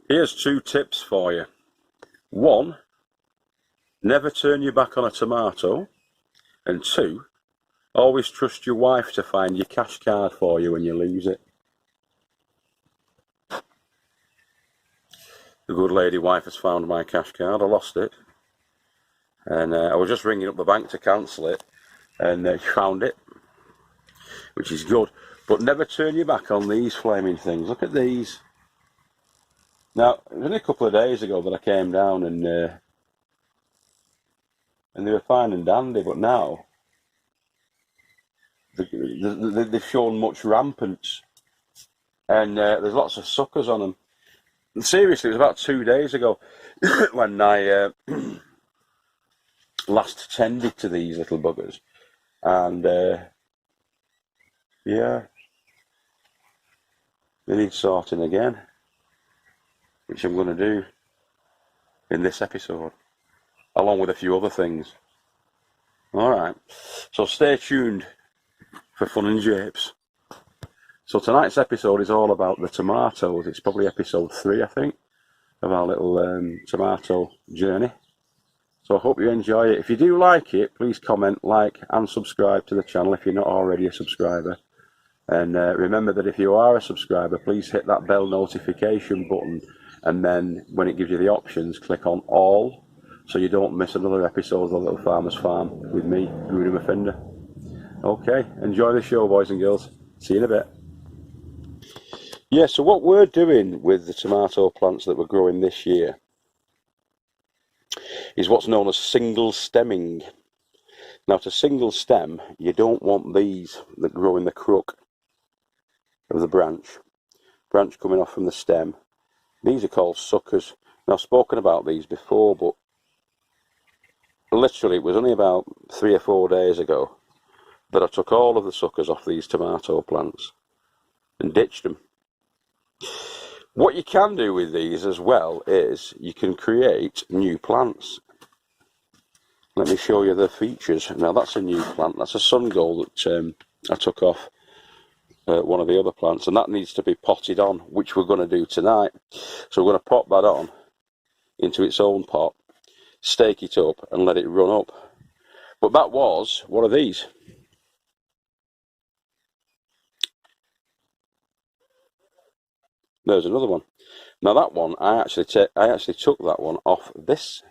Here's 2 tips for you. 1, never turn your back on a tomato. And 2, always trust your wife to find your cash card for you when you lose it. The good lady wife has found my cash card. I lost it. And I was just ringing up the bank to cancel it. And found it, which is good. But never turn your back on these flaming things. Look at these. Now, it was only a couple of days ago that I came down and they were fine and dandy, but now they've shown much rampance, and there's lots of suckers on them. And seriously, it was about 2 days ago when I last tended to these little buggers, and yeah, they need sorting again, which I'm going to do in this episode, along with a few other things. Alright, so stay tuned for fun and japes. So tonight's episode is all about the tomatoes. It's probably episode 3, I think, of our little tomato journey. So I hope you enjoy it. If you do like it, please comment, like and subscribe to the channel if you're not already a subscriber. And remember that if you are a subscriber, please hit that bell notification button, and then when it gives you the options, click on all, so you don't miss another episode of The Little Farmer's Farm with me, Guru Offender. Okay, enjoy the show, boys and girls. See you in a bit. Yeah, so what we're doing with the tomato plants that we're growing this year is what's known as single stemming. Now, to single stem, you don't want these that grow in the crook of the branch coming off from the stem. These are called suckers. Now, I've spoken about these before, but literally it was only about 3 or 4 days ago that I took all of the suckers off these tomato plants and ditched them. What you can do with these as well is you can create new plants. Let me show you the features. Now, that's a new plant. That's a sun gold that I took off one of the other plants, and that needs to be potted on, which we're going to do tonight. So we're going to pop that on into its own pot, stake it up and let it run up. But that was one of these. There's another one. Now that one, I actually took that one off this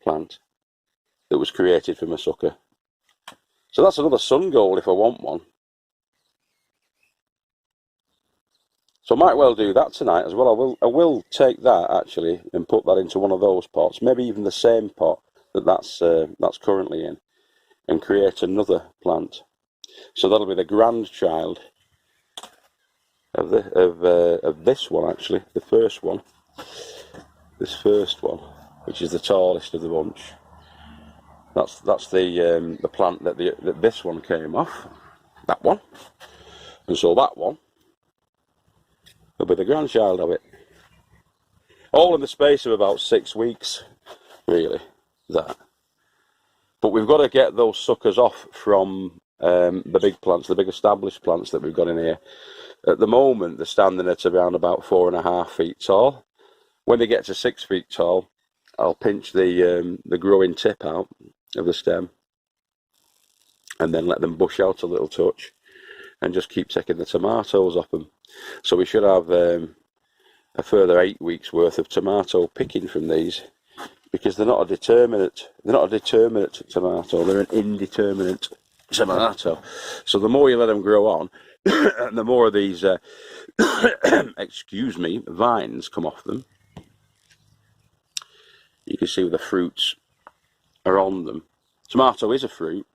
plant that was created from a sucker. So that's another sun gold if I want one. So I might well do that tonight as well. I will take that actually and put that into one of those pots, maybe even the same pot that's currently in, and create another plant. So that'll be the grandchild of this one, actually, the first one. This first one, which is the tallest of the bunch. That's the plant that this one came off. That one, and so that one will be the grandchild of it. All in the space of about 6 weeks, really, that. But we've got to get those suckers off from the big plants, the big established plants that we've got in here. At the moment, they're standing at around about 4.5 feet tall. When they get to 6 feet tall, I'll pinch the growing tip out of the stem and then let them bush out a little touch and just keep taking the tomatoes off them. So we should have a further 8 weeks worth of tomato picking from these, because they're not a determinate tomato, they're an indeterminate tomato. So the more you let them grow on, the more of these excuse me, vines come off them. You can see the fruits are on them. Tomato is a fruit,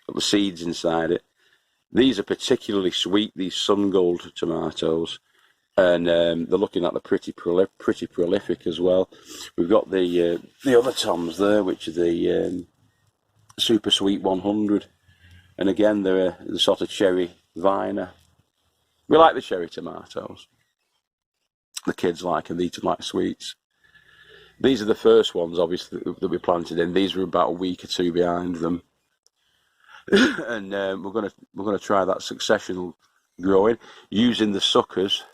got the seeds inside it. These are particularly sweet, these sun gold tomatoes, and they're looking like they're pretty prolific as well. We've got the other toms there, which are the super sweet 100, and again they're the sort of cherry viner. We like the cherry tomatoes. The kids like them, they eat them like sweets. These are the first ones, obviously, that we planted in. These were about a week or 2 behind them. And we're gonna try that successional growing using the suckers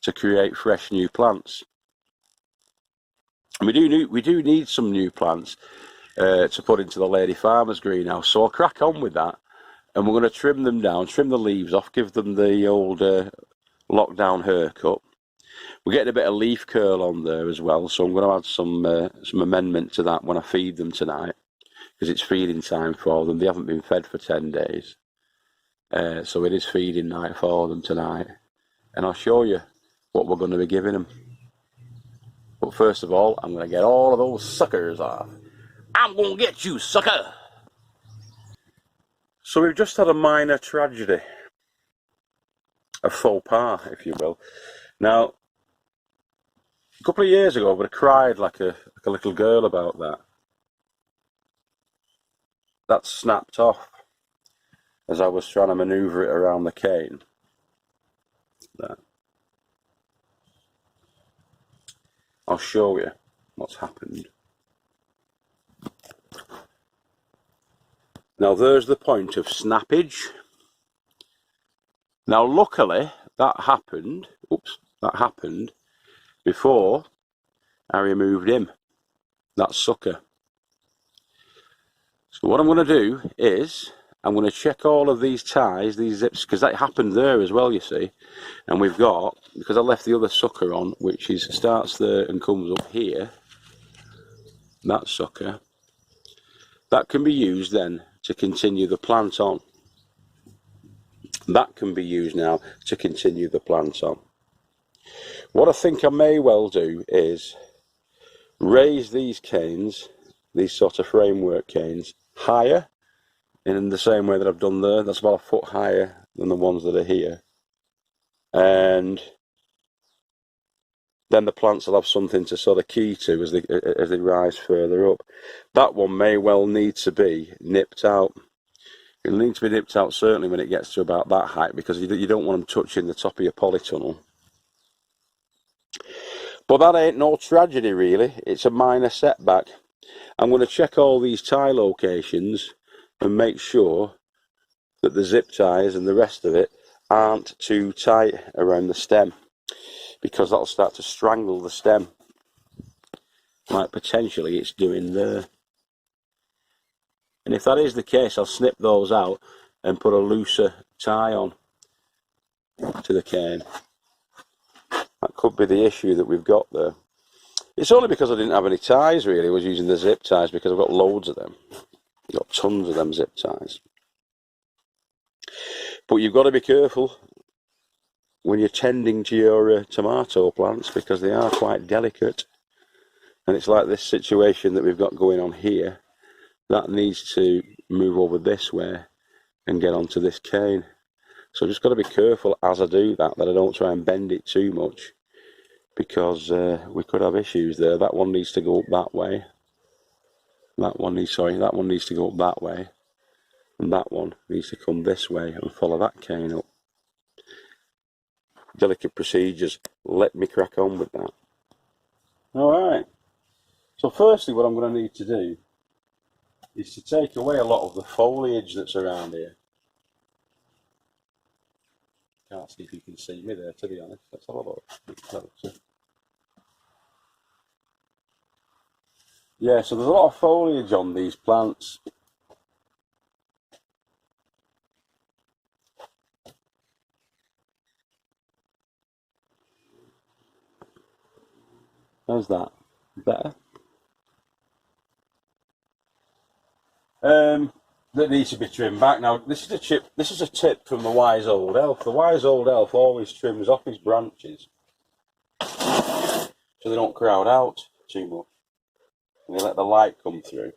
to create fresh new plants. And we do need some new plants to put into the lady farmer's greenhouse. So I'll crack on with that, and we're going to trim them down, trim the leaves off, give them the old lockdown haircut. We're getting a bit of leaf curl on there as well, so I'm going to add some amendment to that when I feed them tonight, because it's feeding time for them. They haven't been fed for 10 days, so it is feeding night for them tonight, and I'll show you what we're going to be giving them. But first of all, I'm going to get all of those suckers off. I'm going to get you, sucker! So we've just had a minor tragedy, a faux pas, if you will. Now, a couple of years ago, I would have cried like a little girl about that. That snapped off as I was trying to manoeuvre it around the cane. There. I'll show you what's happened. Now there's the point of snappage. Now luckily that happened before I removed him, that sucker. So what I'm going to do is I'm going to check all of these ties, these zips, because that happened there as well, you see. And we've got, because I left the other sucker on, which is starts there and comes up here, that sucker, that can be used then to continue the plant on. That can be used now to continue the plant on. What I think I may well do is raise these canes, these sort of framework canes, higher, in the same way that I've done there. That's about a foot higher than the ones that are here. And then the plants will have something to sort of key to as they rise further up. That one may well need to be nipped out. It'll need to be nipped out certainly when it gets to about that height, because you don't want them touching the top of your polytunnel. But that ain't no tragedy really, it's a minor setback. I'm going to check all these tie locations and make sure that the zip ties and the rest of it aren't too tight around the stem, because that'll start to strangle the stem, like potentially it's doing there. And if that is the case, I'll snip those out and put a looser tie on to the cane. That could be the issue that we've got there. It's only because I didn't have any ties really. I was using the zip ties because I've got loads of them. I've got tons of them zip ties. But you've got to be careful when you're tending to your tomato plants, because they are quite delicate. And it's like this situation that we've got going on here. That needs to move over this way and get onto this cane. So I've just got to be careful as I do that I don't try and bend it too much, because we could have issues there. That one needs to go up that way. That one needs to go up that way. And that one needs to come this way and follow that cane up. Delicate procedures. Let me crack on with that. Alright. So firstly what I'm going to need to do is to take away a lot of the foliage that's around here. Can't see if you can see me there, to be honest. Let's have a look. Yeah, so there's a lot of foliage on these plants. How's that? Better? That needs to be trimmed back. Now, this is a tip from the wise old elf. The wise old elf always trims off his branches so they don't crowd out too much, and they let the light come through.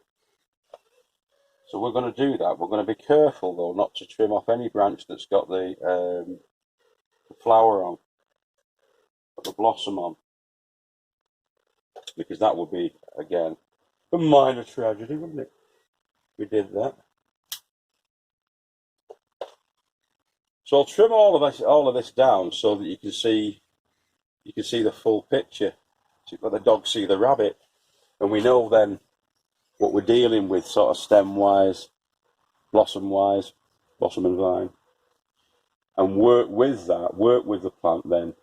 So we're going to do that. We're going to be careful though not to trim off any branch that's got the flower on, or the blossom on, because that would be, again, a minor tragedy, wouldn't it? We did that. So I'll trim all of this down so that you can see the full picture. So let the dog see the rabbit, and we know then what we're dealing with, sort of stem wise, blossom and vine, and work with that. Work with the plant then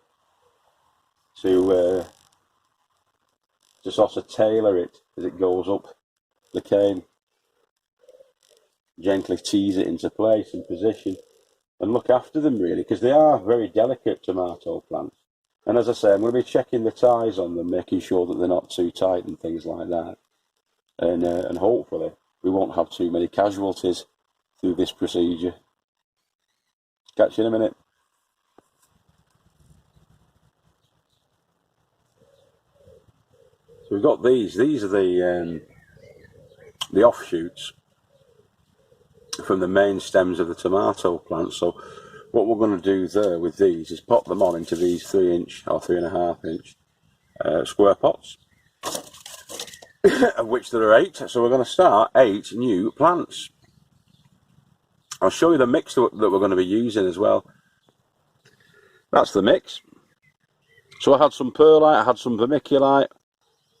to sort of tailor it as it goes up the cane, gently tease it into place and position, and look after them really, because they are very delicate tomato plants. And as I say, I'm going to be checking the ties on them, making sure that they're not too tight and things like that, and hopefully we won't have too many casualties through this procedure. Catch you in a minute. So we've got these are the offshoots from the main stems of the tomato plant. So what we're going to do there with these is pop them on into these 3-inch or 3.5-inch square pots, of which there are 8. So we're going to start 8 new plants. I'll show you the mix that we're going to be using as well. That's the mix. So I had some perlite, I had some vermiculite,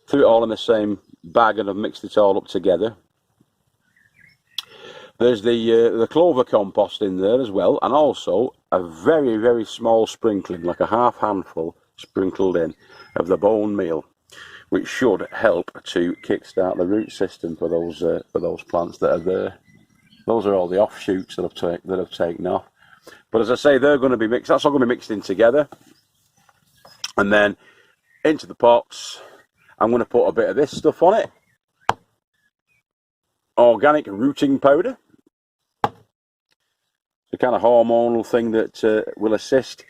threw it all in the same bag and I've mixed it all up together. There's the clover compost in there as well, and also a very, very small sprinkling, like a half handful sprinkled in, of the bone meal, which should help to kickstart the root system for those plants that are there. Those are all the offshoots that I've taken off. But as I say, they're going to be mixed. That's all going to be mixed in together, and then into the pots. I'm going to put a bit of this stuff on it. Organic rooting powder. The kind of hormonal thing that will assist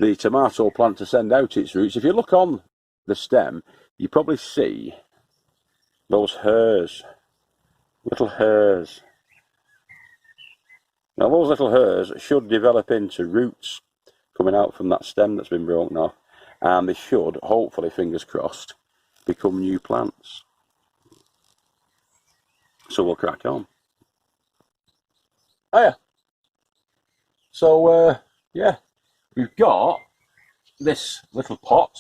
the tomato plant to send out its roots. If you look on the stem, you probably see those hairs, little hairs. Now those little hairs should develop into roots coming out from that stem that's been broken off, and they should, hopefully, fingers crossed, become new plants. So we'll crack on. Oh yeah. So yeah, we've got this little pot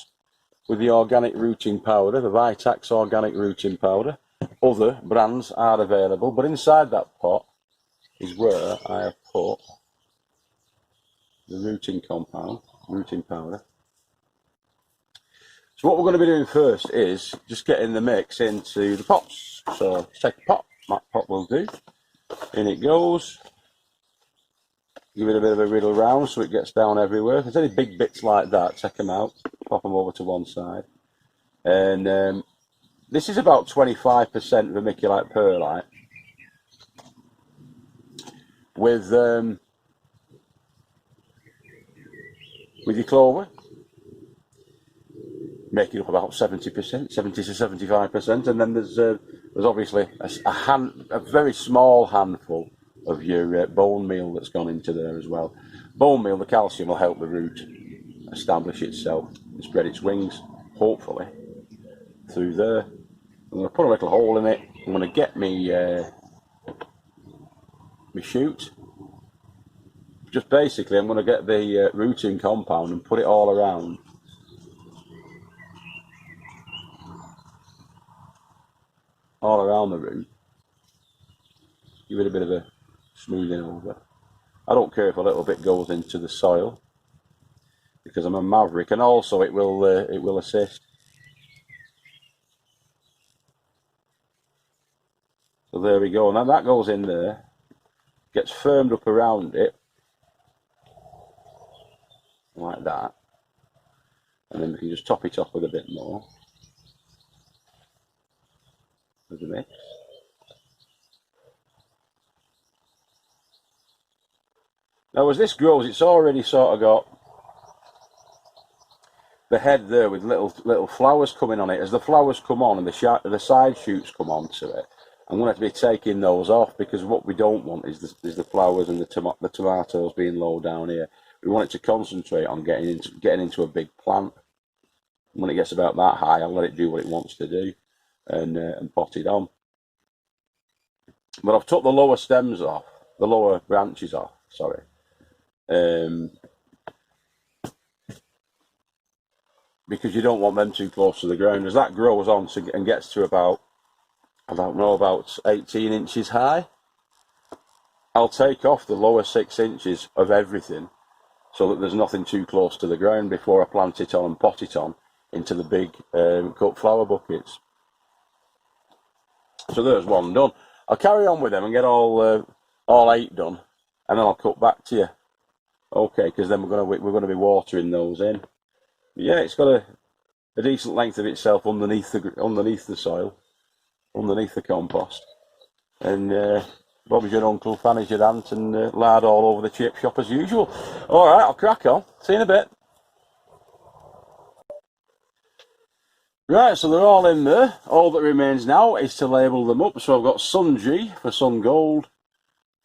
with the organic rooting powder, the Vitax organic rooting powder. Other brands are available, but inside that pot is where I have put the rooting compound, rooting powder. So what we're going to be doing first is just getting the mix into the pots. So take a pot, that pot will do. In it goes. Give it a bit of a riddle round so it gets down everywhere. If there's any big bits like that, take them out, pop them over to one side. And this is about 25% vermiculite perlite with your clover, making up about 70%, 70 to 75%, and then there's obviously a very small handful of your bone meal that's gone into there as well. Bone meal, the calcium will help the root establish itself and spread its wings, hopefully, through there. I'm going to put a little hole in it. I'm going to get me shoot. Just basically, I'm going to get the rooting compound and put it all around. All around the root. Give it a bit of a smoothing over. I don't care if a little bit goes into the soil, because I'm a maverick, and also it will assist. So there we go, and then that goes in there, gets firmed up around it, like that, and then we can just top it off with a bit more of the mix. Now as this grows, it's already sort of got the head there with little flowers coming on it. As the flowers come on and the side shoots come onto it, I'm going to have to be taking those off, because what we don't want is the flowers and the tomatoes being low down here. We want it to concentrate on getting into a big plant. When it gets about that high, I'll let it do what it wants to do and pot it on. But I've took the lower stems off, the lower branches off, sorry. Because you don't want them too close to the ground. As that grows on and gets to about, I don't know, about 18 inches high, I'll take off the lower 6 inches of everything so that there's nothing too close to the ground before I plant it on and pot it on, into the big cut flower buckets. So there's one done. I'll carry on with them and get all 8 done, and then I'll cut back to you. Okay, because then we're gonna be watering those in. But yeah, it's got a decent length of itself underneath the soil, underneath the compost, and Bobby's your uncle, Fanny's your aunt, and lard all over the chip shop as usual. All right, I'll crack on. See you in a bit. Right, so they're all in there. All that remains now is to label them up. So I've got Sun G for Sun Gold,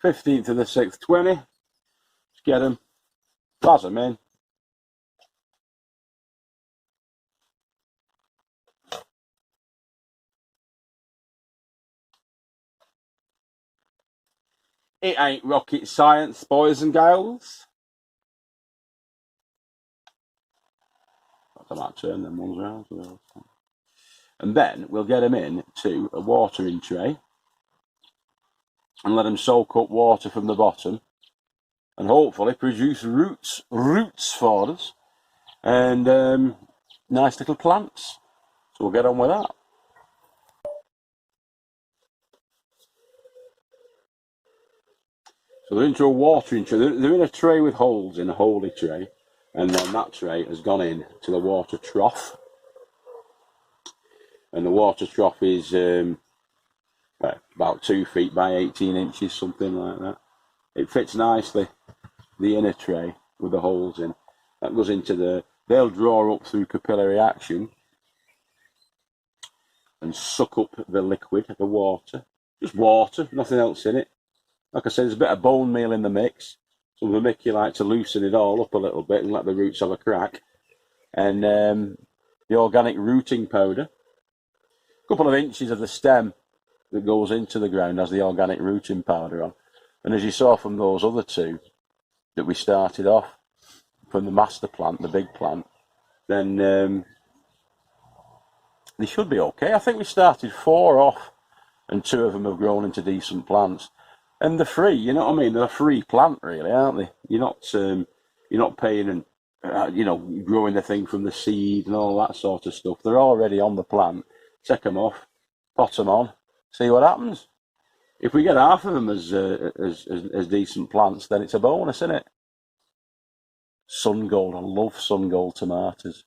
15th of the 6th, 20. Let's get them. Buzz them in. It ain't rocket science, boys and girls. I might turn them ones around. And then we'll get them in to a watering tray and let them soak up water from the bottom and hopefully produce roots for us and nice little plants. So we'll get on with that. So they're into a watering tray. They're in a tray with holes in, a holy tray, and then that tray has gone in to the water trough. And the water trough is about 2 feet by 18 inches, something like that. It fits nicely, the inner tray with the holes in. That goes into they'll draw up through capillary action and suck up the liquid, the water. Just water, nothing else in it. Like I said, there's a bit of bone meal in the mix. So the Mickey like to loosen it all up a little bit and let the roots have a crack. And the organic rooting powder. A couple of inches of the stem that goes into the ground has the organic rooting powder on. And as you saw from those other 2 that we started off, from the master plant, the big plant, then they should be okay. I think we started 4 off and 2 of them have grown into decent plants. And they're free, you know what I mean? They're a free plant, really, aren't they? You're not paying and growing the thing from the seed and all that sort of stuff. They're already on the plant. Take them off, pot them on, see what happens. If we get half of them as decent plants, then it's a bonus, isn't it? Sun Gold, I love Sun Gold tomatoes.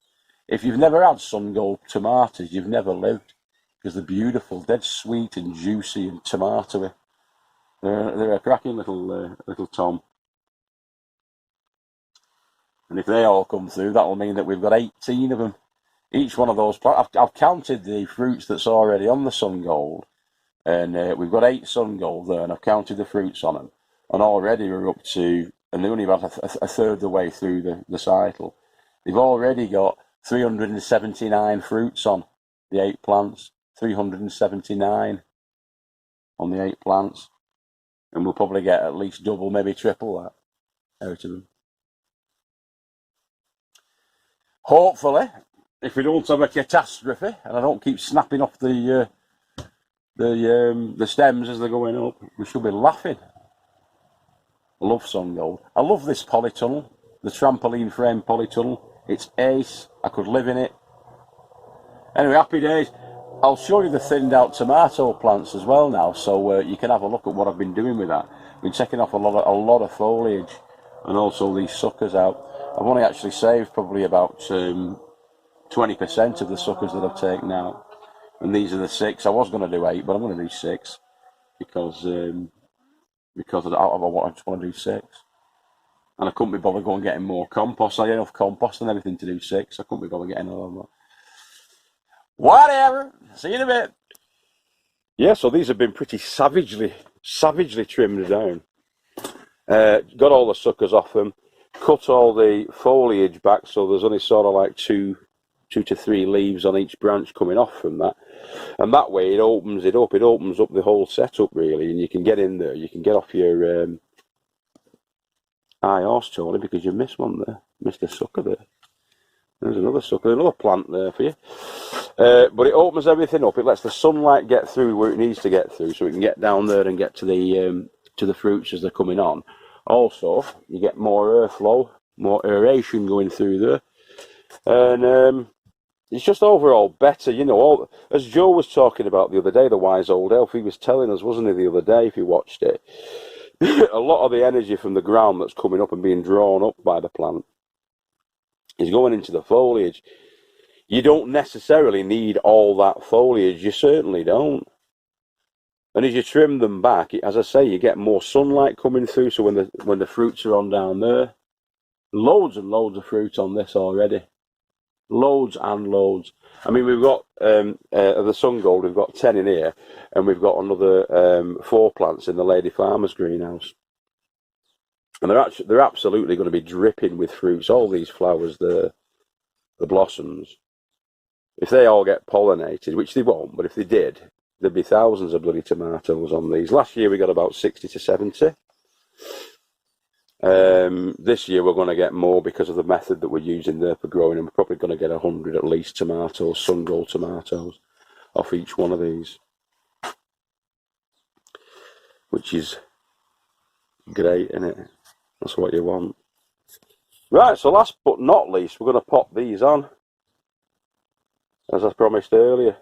If you've never had Sun Gold tomatoes, you've never lived, because they're beautiful, dead sweet and juicy and tomatoey. They're a cracking little tom. And if they all come through, that'll mean that we've got 18 of them. Each one of those plants, I've counted the fruits that's already on the Sun Gold, and we've got 8 Sun Gold there, and I've counted the fruits on them. And already we're up to, and they're only about a third of the way through the cycle. They've already got 379 fruits on the 8 plants. 379 on the 8 plants. And we'll probably get at least double, maybe triple that out of them. Hopefully, if we don't have a catastrophe and I don't keep snapping off the stems as they're going up, we should be laughing. I love Sun Gold. I love this polytunnel, the trampoline frame polytunnel. It's ace. I could live in it. Anyway, happy days. I'll show you the thinned out tomato plants as well now, so you can have a look at what I've been doing with that. I've been taking off a lot of foliage and also these suckers out. I've only actually saved probably about 20% of the suckers that I've taken out. And these are the 6. I was going to do 8, but I'm going to do 6 because I just want to do 6. And I couldn't be bothered going getting more compost. I had enough compost and everything to do 6. I couldn't be bothered getting all of that. Whatever. See you in a bit. Yeah, so these have been pretty savagely trimmed down. Got all the suckers off them. Cut all the foliage back, so there's only sort of like 2 to 3 leaves on each branch coming off from that. And that way it opens it up. It opens up the whole setup, really, and you can get in there. You can get off your high horse, Tony, because you missed one there. Missed a sucker there. There's another sucker, another plant there for you. But it opens everything up. It lets the sunlight get through where it needs to get through, so we can get down there and get to the fruits as they're coming on. Also, you get more airflow, more aeration going through there, and it's just overall better, you know. As Joe was talking about the other day, the wise old elf, he was telling us, wasn't he, the other day, if you watched it, a lot of the energy from the ground that's coming up and being drawn up by the plant is going into the foliage. You don't necessarily need all that foliage, you certainly don't. And as you trim them back, as I say, you get more sunlight coming through, so when the fruits are on down there, loads and loads of fruit on this already. Loads and loads. I mean, we've got the sun gold, we've got 10 in here, and we've got another 4 plants in the lady farmer's greenhouse. And they're absolutely going to be dripping with fruits. All these flowers, the blossoms, if they all get pollinated, which they won't, but if they did, there'd be thousands of bloody tomatoes on these. Last year we got about 60 to 70. This year we're going to get more because of the method that we're using there for growing, and we're probably going to get 100 at least tomatoes, sun gold tomatoes, off each one of these, which is great, isn't it? That's what you want. Right, so last but not least, we're going to pop these on. As I promised earlier,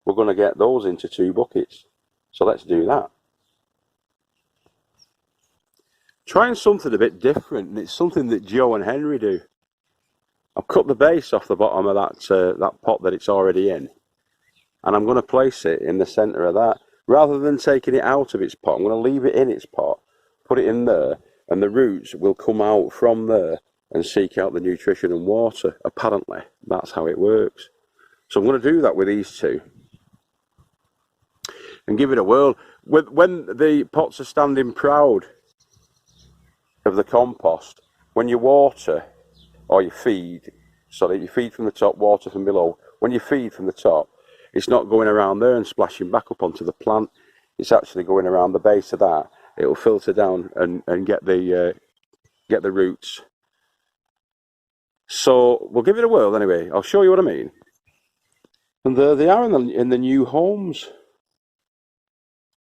we're going to get those into 2 buckets. So let's do that. Trying something a bit different, and it's something that Joe and Henry do. I've cut the base off the bottom of that pot that it's already in, and I'm going to place it in the centre of that. Rather than taking it out of its pot, I'm going to leave it in its pot, put it in there, and the roots will come out from there and seek out the nutrition and water. Apparently, that's how it works. So I'm going to do that with these 2 and give it a whirl. When the pots are standing proud of the compost, when you water or you feed, sorry, you feed from the top, water from below. When you feed from the top, it's not going around there and splashing back up onto the plant. It's actually going around the base of that. It'll filter down and get the roots. So we'll give it a whirl anyway. I'll show you what I mean. And there they are in the new homes.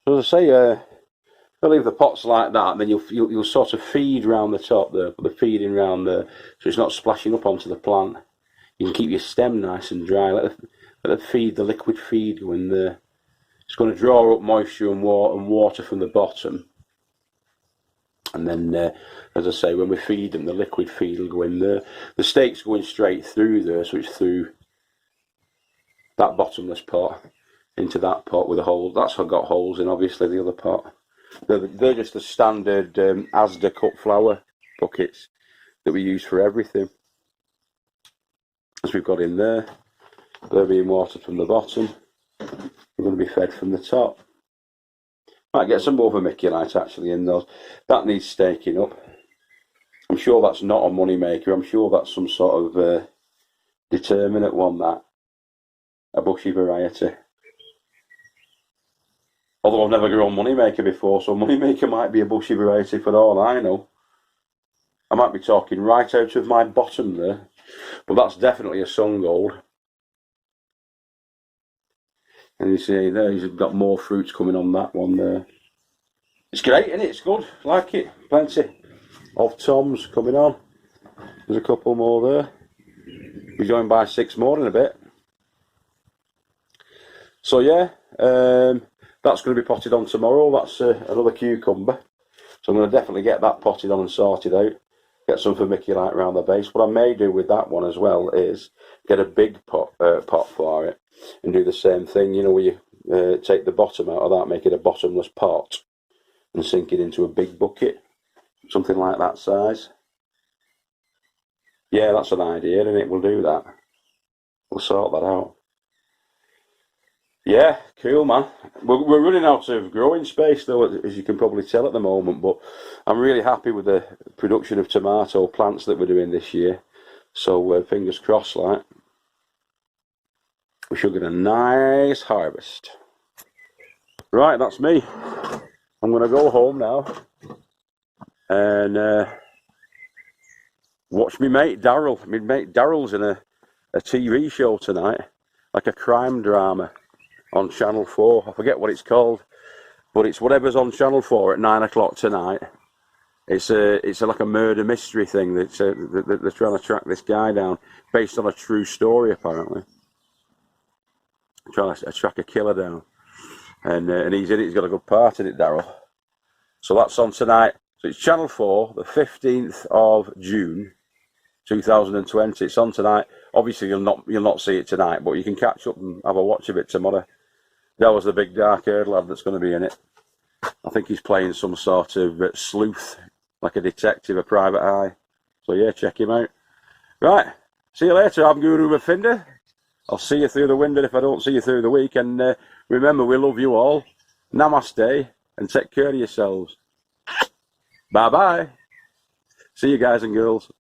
So as I say, they'll leave the pots like that, and then you'll sort of feed round the top there, put the feeding round there, so it's not splashing up onto the plant. You can keep your stem nice and dry. Let the liquid feed go in there. It's going to draw up moisture and water from the bottom. And then, as I say, when we feed them, the liquid feed will go in there. The stake's going straight through there, so it's through that bottomless pot into that pot with a hole. That's got holes in, obviously, the other pot. They're just the standard Asda cut flower buckets that we use for everything. As we've got in there, they're being watered from the bottom. They're going to be fed from the top. Might get some more vermiculite actually in those. That needs staking up. I'm sure that's not a money maker. I'm sure that's some sort of determinate one, that. A bushy variety. Although I've never grown moneymaker before, so moneymaker might be a bushy variety for all I know. I might be talking right out of my bottom there, but that's definitely a sun gold. And you see there, you've got more fruits coming on that one there. It's great, isn't it? It's good. Like it. Plenty of toms coming on. There's a couple more there. We're joined by 6 more in a bit. So yeah, that's going to be potted on tomorrow. That's another cucumber. So I'm going to definitely get that potted on and sorted out. Get some vermiculite around the base. What I may do with that one as well is get a big pot for it and do the same thing. You know, where you take the bottom out of that, make it a bottomless pot and sink it into a big bucket. Something like that size. Yeah, that's an idea, isn't it? We'll do that. We'll sort that out. Yeah, cool, man. We're running out of growing space, though, as you can probably tell at the moment, but I'm really happy with the production of tomato plants that we're doing this year. So, fingers crossed, like, we should get a nice harvest. Right, that's me. I'm going to go home now and watch me mate Daryl. My mate Daryl's in a TV show tonight, like a crime drama. On Channel 4, I forget what it's called, but it's whatever's on Channel 4 at 9 o'clock tonight. It's like a murder mystery thing. They're trying to track this guy down, based on a true story apparently. trying to track a killer down. And he's in it, he's got a good part in it, Daryl. So that's on tonight. So it's Channel 4, the 15th of June, 2020. It's on tonight. Obviously, you'll not see it tonight, but you can catch up and have a watch of it tomorrow. That was the big dark-haired lad that's going to be in it. I think he's playing some sort of sleuth, like a detective, a private eye. So yeah, check him out. Right, see you later. I'm Guru Mafinda. I'll see you through the window if I don't see you through the week. And remember, we love you all. Namaste, and take care of yourselves. Bye-bye. See you guys and girls.